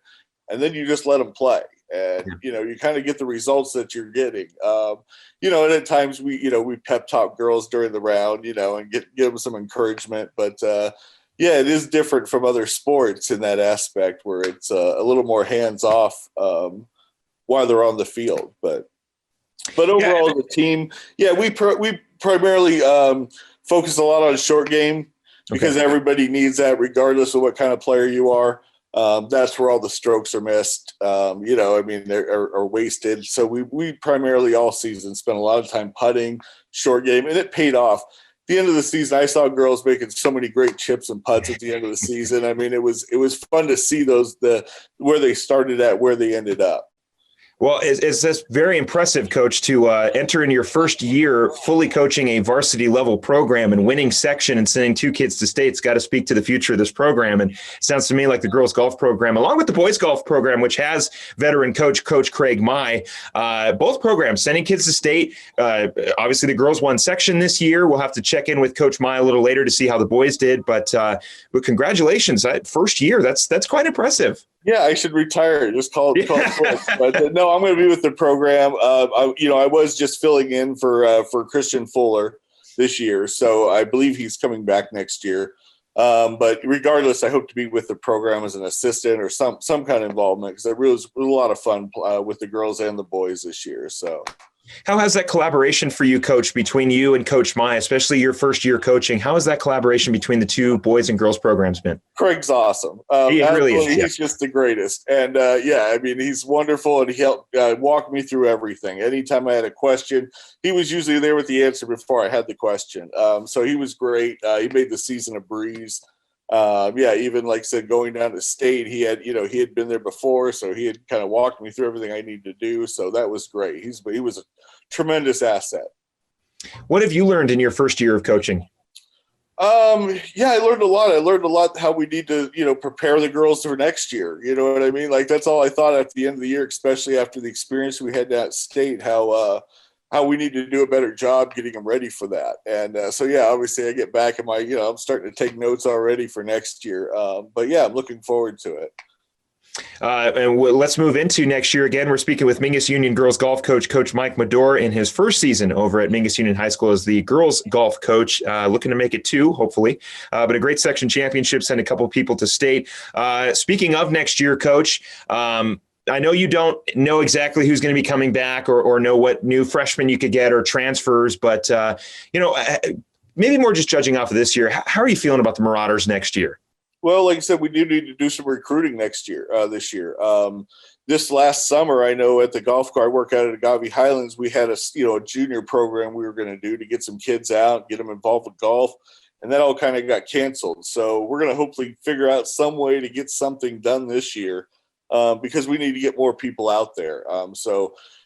and then you just let them play. And you kind of get the results that you're getting. And at times we pep talk girls during the round, and give them some encouragement. But it is different from other sports in that aspect where it's a little more hands off while they're on the field, But overall, the team, we primarily focus a lot on short game because everybody needs that, regardless of what kind of player you are. That's where all the strokes are missed. They're wasted. So we primarily all season spent a lot of time putting, short game, and it paid off. At the end of the season, I saw girls making so many great chips and putts at the end of the season. I mean, it was fun to see where they started at, where they ended up. Well, it's just very impressive, Coach, to enter in your first year fully coaching a varsity level program and winning section and sending 2 kids to state. It's got to speak to the future of this program. And it sounds to me like the girls golf program, along with the boys golf program, which has veteran Coach Craig Mai, both programs sending kids to state. Obviously, the girls won section this year. We'll have to check in with Coach Mai a little later to see how the boys did. But congratulations, first year. That's quite impressive. Yeah, I should retire. Just call it quits. But no, I'm going to be with the program. I was just filling in for Christian Fuller this year, so I believe he's coming back next year. But regardless, I hope to be with the program as an assistant or some kind of involvement because it was a lot of fun with the girls and the boys this year. So. How has that collaboration for you, Coach, between you and Coach Mai, especially your first year coaching? How has that collaboration between the 2 boys and girls programs been? Craig's awesome. He really is. He's just the greatest. And he's wonderful, and he helped walk me through everything. Anytime I had a question, he was usually there with the answer before I had the question. So he was great. He made the season a breeze. Even like I said, going down to state, he had been there before, so he had kind of walked me through everything I needed to do. So that was great. He was a tremendous asset. What have you learned in your first year of coaching? I learned a lot. I learned a lot how we need to, prepare the girls for next year. You know what I mean? Like that's all I thought at the end of the year, especially after the experience we had at state, how we need to do a better job getting them ready for that. And obviously I get back and I'm starting to take notes already for next year. I'm looking forward to it. Let's move into next year. Again, we're speaking with Mingus Union girls golf coach Mike Madore in his first season over at Mingus Union High School as the girls golf coach, looking to make it 2, hopefully. But a great section championship, sent a couple of people to state. Speaking of next year, Coach, I know you don't know exactly who's going to be coming back or know what new freshmen you could get or transfers, but, maybe more just judging off of this year. How are you feeling about the Marauders next year? Well, like I said, we do need to do some recruiting this year. This last summer, I know at the golf course I work out at Agave Highlands, we had a junior program we were going to do to get some kids out, get them involved with golf, and that all kind of got canceled. So we're going to hopefully figure out some way to get something done this year because we need to get more people out there.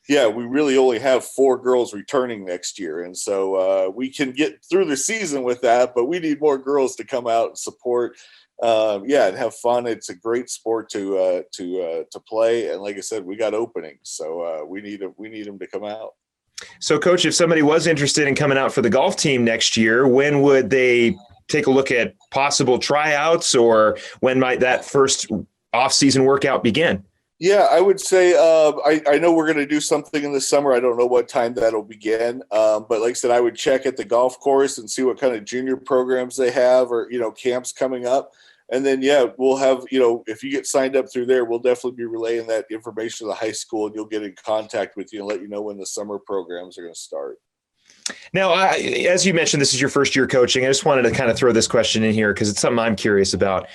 Yeah, we really only have 4 girls returning next year. And so we can get through the season with that, but we need more girls to come out and support. And have fun. It's a great sport to play. And like I said, we got openings. So we need them to come out. So, Coach, if somebody was interested in coming out for the golf team next year, when would they take a look at possible tryouts, or when might that first off-season workout begin? Yeah, I would say I know we're going to do something in the summer. I don't know what time that'll begin. But like I said, I would check at the golf course and see what kind of junior programs they have or, camps coming up. And then, we'll have, if you get signed up through there, we'll definitely be relaying that information to the high school, and you'll get in contact with you and let you know when the summer programs are going to start. Now, as you mentioned, this is your first year coaching. I just wanted to kind of throw this question in here because it's something I'm curious about.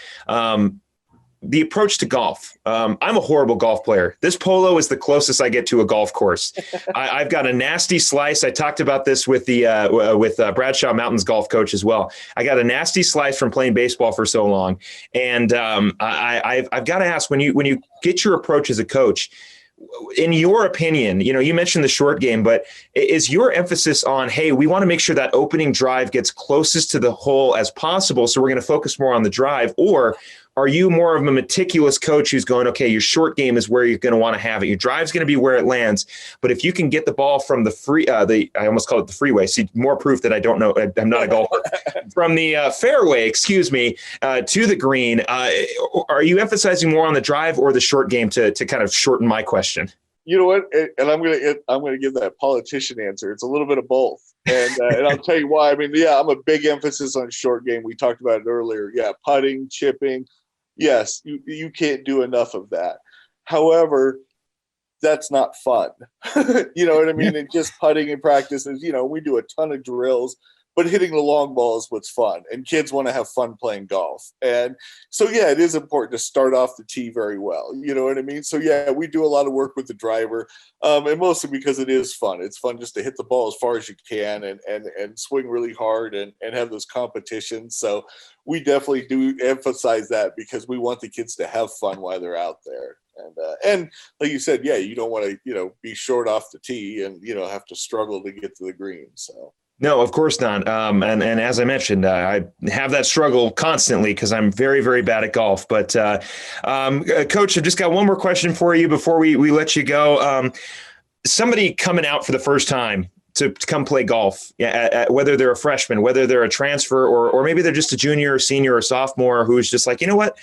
The approach to golf. I'm a horrible golf player. This polo is the closest I get to a golf course. I've got a nasty slice. I talked about this with Bradshaw Mountains golf coach as well. I got a nasty slice from playing baseball for so long. And I've got to ask, when you get your approach as a coach, in your opinion, you mentioned the short game, but is your emphasis on, hey, we want to make sure that opening drive gets closest to the hole as possible, so we're going to focus more on the drive? Or are you more of a meticulous coach who's going, okay, your short game is where you're going to want to have it. Your drive's going to be where it lands. But if you can get the ball from I almost call it the freeway. See, more proof that I don't know. I'm not a golfer. From the fairway, to the green. Are you emphasizing more on the drive or the short game to kind of shorten my question? You know what? And I'm going to give that politician answer. It's a little bit of both. And I'll tell you why. I mean, I'm a big emphasis on short game. We talked about it earlier. Yeah. Putting, chipping. Yes, you can't do enough of that. However, that's not fun. You know what I mean? And just putting in practice is, we do a ton of drills, but hitting the long ball is what's fun. And kids want to have fun playing golf. And so, it is important to start off the tee very well. You know what I mean? So, we do a lot of work with the driver, and mostly because it is fun. It's fun just to hit the ball as far as you can and swing really hard and have those competitions. So we definitely do emphasize that because we want the kids to have fun while they're out there. And like you said, you don't want to, be short off the tee and, have to struggle to get to the green. So. No, of course not. And as I mentioned, I have that struggle constantly because I'm very, very bad at golf. But Coach, I've just got one more question for you before we let you go. Somebody coming out for the first time to come play golf, whether they're a freshman, whether they're a transfer, or maybe they're just a junior or senior or sophomore who's just like, you know what,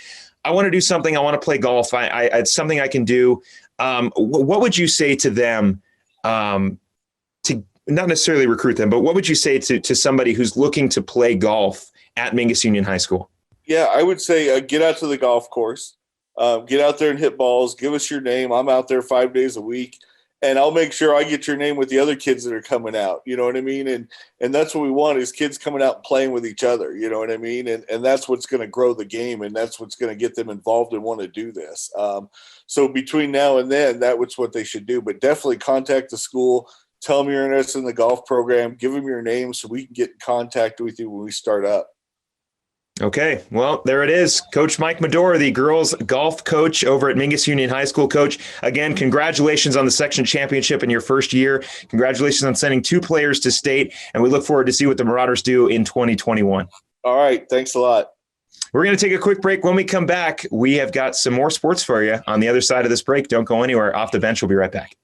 I want to do something. I want to play golf. It's something I can do. What would you say to them to not necessarily recruit them, but what would you say to somebody who's looking to play golf at Mingus Union High School? Yeah, I would say get out to the golf course, get out there and hit balls. Give us your name. I'm out there 5 days a week, and I'll make sure I get your name with the other kids that are coming out. You know what I mean? And that's what we want is kids coming out and playing with each other. You know what I mean? And that's what's going to grow the game, and that's what's going to get them involved and want to do this. So between now and then, that's what they should do. But definitely contact the school. Tell them you're interested in the golf program. Give them your name so we can get in contact with you when we start up. Okay, well, there it is. Coach Mike Madore, the girls golf coach over at Mingus Union High School. Coach, again, congratulations on the section championship in your first year. Congratulations on sending 2 players to state, and we look forward to see what the Marauders do in 2021. All right, thanks a lot. We're going to take a quick break. When we come back, we have got some more sports for you on the other side of this break. Don't go anywhere. Off the bench, we'll be right back.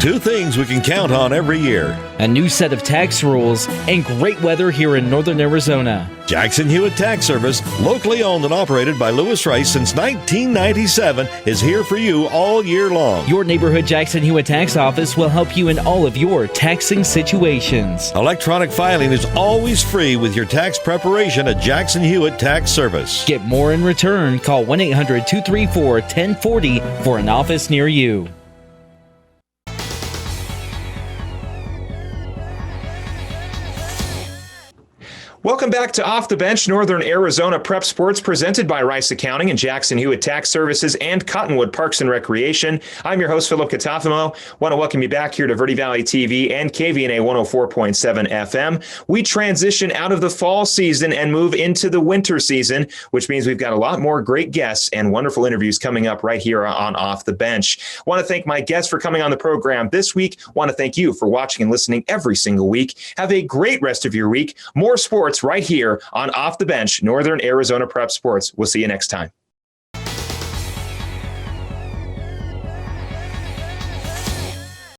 Two things we can count on every year. A new set of tax rules and great weather here in northern Arizona. Jackson Hewitt Tax Service, locally owned and operated by Lewis Rice since 1997, is here for you all year long. Your neighborhood Jackson Hewitt Tax Office will help you in all of your taxing situations. Electronic filing is always free with your tax preparation at Jackson Hewitt Tax Service. Get more in return. Call 1-800-234-1040 for an office near you. Welcome back to Off the Bench, Northern Arizona Prep Sports, presented by Rice Accounting and Jackson Hewitt Tax Services and Cottonwood Parks and Recreation. I'm your host, Philip Catalfamo. Want to welcome you back here to Verde Valley TV and KVNA 104.7 FM. We transition out of the fall season and move into the winter season, which means we've got a lot more great guests and wonderful interviews coming up right here on Off the Bench. Want to thank my guests for coming on the program this week. Want to thank you for watching and listening every single week. Have a great rest of your week. More sports right here on Off the Bench, Northern Arizona Prep Sports. We'll see you next time.